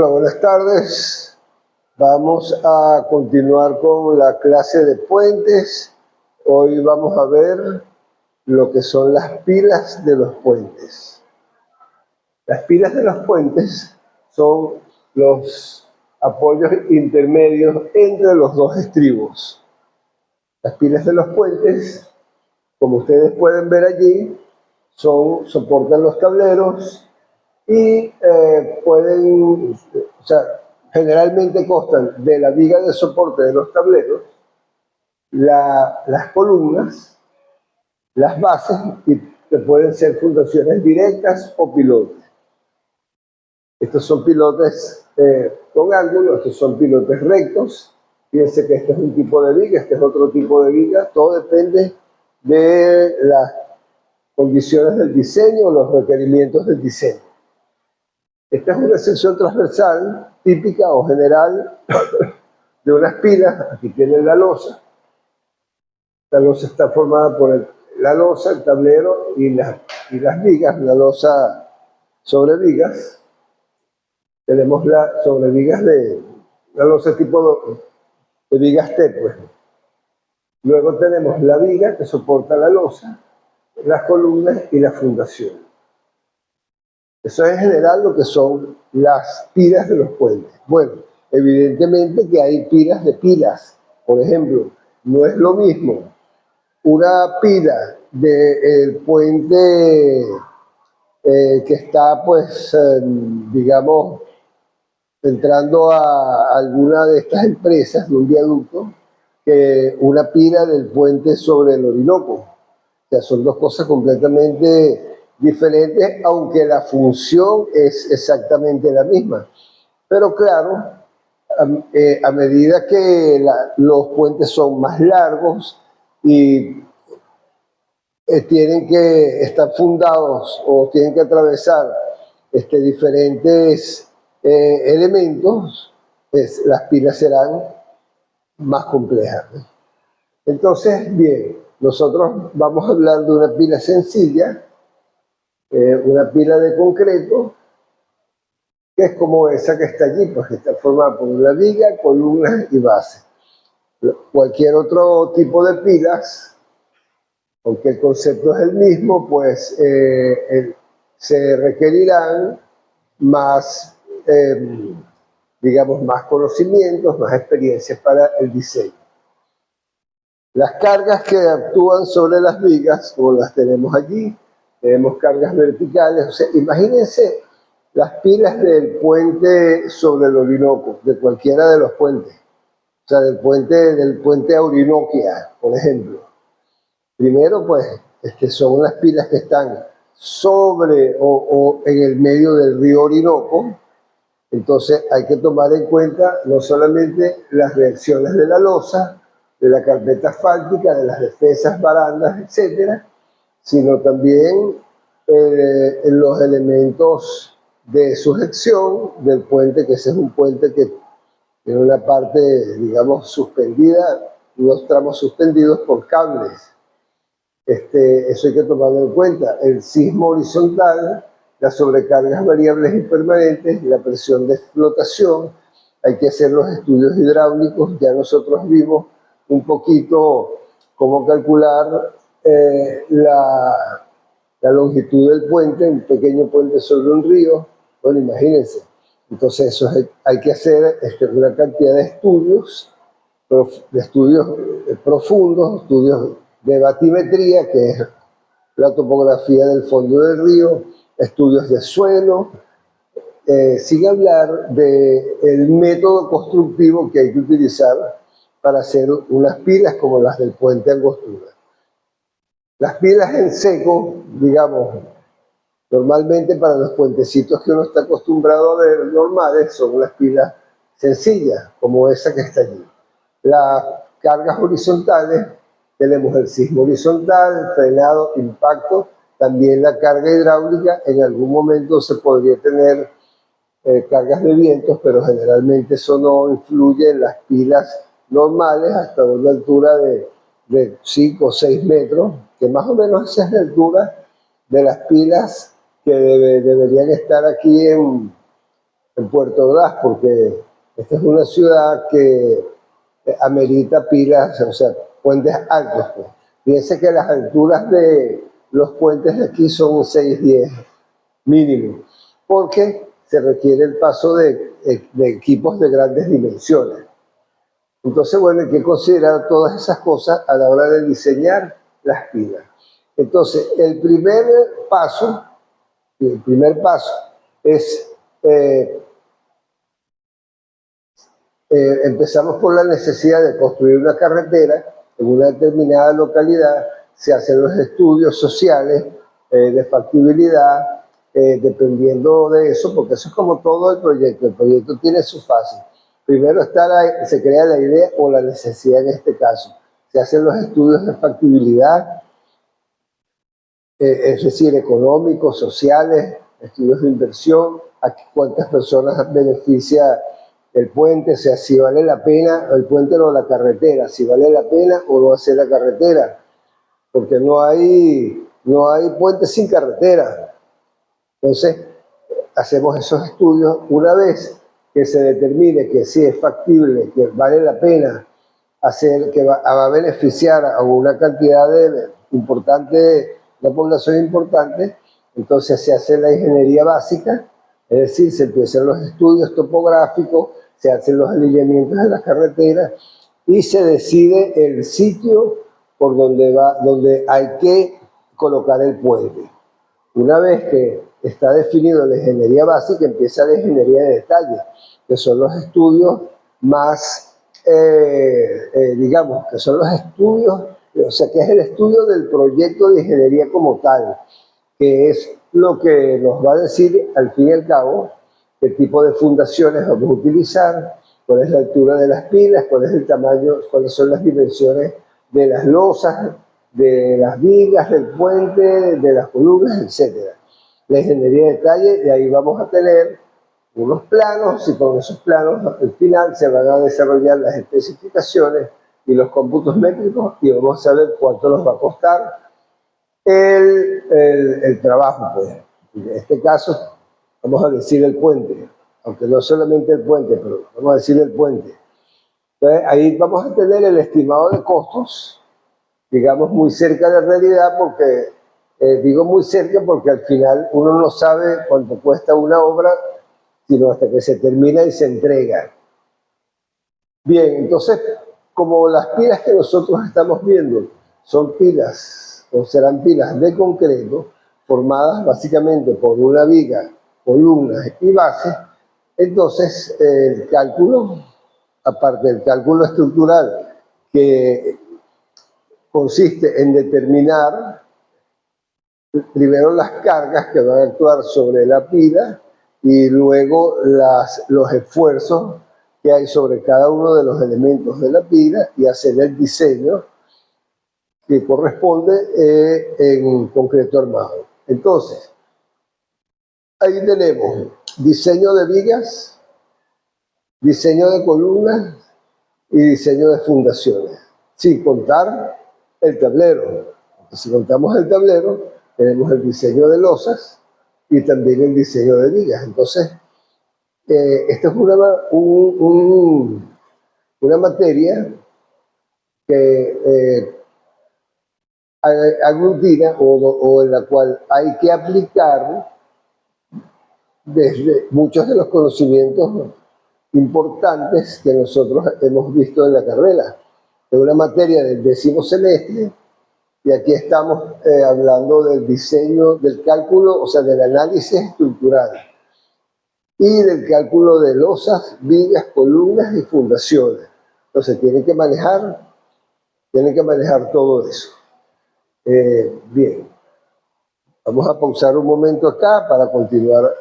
Hola, buenas tardes. Vamos a continuar con la clase de puentes. Hoy vamos a ver lo que son las pilas de los puentes. Las pilas de los puentes son los apoyos intermedios entre los dos estribos. Las pilas de los puentes, como ustedes pueden ver allí, soportan los tableros y generalmente constan de la viga de soporte de los tableros, las columnas, las bases, y que pueden ser fundaciones directas o pilotes. Estos son pilotes con ángulo, estos son pilotes rectos. Fíjense que este es un tipo de viga, este es otro tipo de viga. Todo depende de las condiciones del diseño o los requerimientos del diseño. Esta es una sección transversal típica o general de unas pilas. Aquí tienen la losa. La losa está formada por la losa, el tablero y las vigas. La losa sobre vigas. Tenemos sobre vigas la losa tipo de vigas T, pues. Luego tenemos la viga que soporta la losa, las columnas y la fundación. Eso es en general lo que son las pilas de los puentes. Bueno, evidentemente que hay pilas de pilas. Por ejemplo, no es lo mismo una pila del puente que está, pues, digamos, entrando a alguna de estas empresas de un viaducto, que una pila del puente sobre el Orinoco. O sea, son dos cosas completamente diferentes, aunque la función es exactamente la misma. Pero claro, a medida que los puentes son más largos y tienen que estar fundados o tienen que atravesar diferentes elementos, las pilas serán más complejas. Entonces, bien, nosotros vamos a hablar de una pila sencilla, una pila de concreto, que es como esa que está allí, pues que está formada por una viga, columnas y base. Cualquier otro tipo de pilas, aunque el concepto es el mismo, pues se requerirán más, digamos, más conocimientos, más experiencias para el diseño. Las cargas que actúan sobre las vigas, como las tenemos allí, tenemos cargas verticales. O sea, imagínense las pilas del puente sobre el Orinoco, de cualquiera de los puentes. O sea, del puente Orinoquia, por ejemplo. Primero, pues, son las pilas que están sobre o en el medio del río Orinoco. Entonces hay que tomar en cuenta no solamente las reacciones de la losa, de la carpeta asfáltica, de las defensas, barandas, etcétera, sino también los elementos de sujeción del puente, que ese es un puente que tiene una parte, digamos, suspendida, unos tramos suspendidos por cables. Eso hay que tomarlo en cuenta. El sismo horizontal, las sobrecargas variables y permanentes, la presión de flotación, hay que hacer los estudios hidráulicos. Ya nosotros vimos un poquito cómo calcular la longitud del puente, un pequeño puente sobre un río. Bueno, imagínense. Entonces eso hay que hacer una cantidad de estudios profundos, estudios de batimetría, que es la topografía del fondo del río, estudios de suelo, sin hablar del método constructivo que hay que utilizar para hacer unas pilas como las del puente Angostura. Las pilas en seco, digamos, normalmente para los puentecitos que uno está acostumbrado a ver normales, son unas pilas sencillas, como esa que está allí. Las cargas horizontales, tenemos el sismo horizontal, frenado, impacto, también la carga hidráulica. En algún momento se podría tener cargas de vientos, pero generalmente eso no influye en las pilas normales hasta una altura de 5 o 6 metros, que más o menos esa es la altura de las pilas que deberían estar aquí en Puerto Ordaz, porque esta es una ciudad que amerita pilas, o sea, puentes altos. Pues. Fíjense que las alturas de los puentes de aquí son 6-10 mínimo, porque se requiere el paso de equipos de grandes dimensiones. Entonces, bueno, hay que considerar todas esas cosas a la hora de diseñar las pilas. Entonces, el primer paso es, empezamos por la necesidad de construir una carretera en una determinada localidad, se hacen los estudios sociales de factibilidad, dependiendo de eso, porque eso es como todo el proyecto tiene su fase. Primero se crea la idea o la necesidad en este caso, se hacen los estudios de factibilidad, es decir, económicos, sociales, estudios de inversión, a cuántas personas beneficia el puente, o sea, si vale la pena el puente o la carretera, si vale la pena o no hacer la carretera, porque no hay puente sin carretera. Entonces, hacemos esos estudios una vez que se determine que sí es factible, que vale la pena hacer, que va a beneficiar a una cantidad importante, una población importante, entonces se hace la ingeniería básica, es decir, se empiezan los estudios topográficos, se hacen los alineamientos de las carreteras y se decide el sitio por donde hay que colocar el puente. Una vez que está definido la ingeniería básica, empieza la ingeniería de detalle, que son los estudios más, digamos, que son los estudios, o sea, que es el estudio del proyecto de ingeniería como tal, que es lo que nos va a decir, al fin y al cabo, qué tipo de fundaciones vamos a utilizar, cuál es la altura de las pilas, cuál es el tamaño, cuáles son las dimensiones de las losas, de las vigas, del puente, de las columnas, etc. La ingeniería de detalle, y ahí vamos a tener unos planos, y con esos planos al final se van a desarrollar las especificaciones y los cómputos métricos y vamos a saber cuánto nos va a costar el trabajo. Pues. En este caso, vamos a decir el puente, aunque no solamente el puente, pero vamos a decir el puente. Entonces, ahí vamos a tener el estimado de costos, digamos muy cerca de la realidad, porque digo muy cerca porque al final uno no sabe cuánto cuesta una obra, sino hasta que se termina y se entrega. Bien, entonces, como las pilas que nosotros estamos viendo son pilas, o serán pilas de concreto, formadas básicamente por una viga, columnas y bases, entonces el cálculo, aparte del cálculo estructural, que consiste en determinar primero las cargas que van a actuar sobre la pila y luego los esfuerzos que hay sobre cada uno de los elementos de la pila y hacer el diseño que corresponde en concreto armado. Entonces, ahí tenemos diseño de vigas, diseño de columnas y diseño de fundaciones, sin contar el tablero. Si contamos el tablero, tenemos el diseño de losas y también el diseño de vigas. Entonces, esta es una materia que aglutina o en la cual hay que aplicar desde muchos de los conocimientos importantes que nosotros hemos visto en la carrera. Es una materia del 10º semestre y aquí estamos hablando del diseño, del cálculo, o sea, del análisis estructural y del cálculo de losas, vigas, columnas y fundaciones. Entonces tienen que manejar todo eso. Bien, vamos a pausar un momento acá para continuar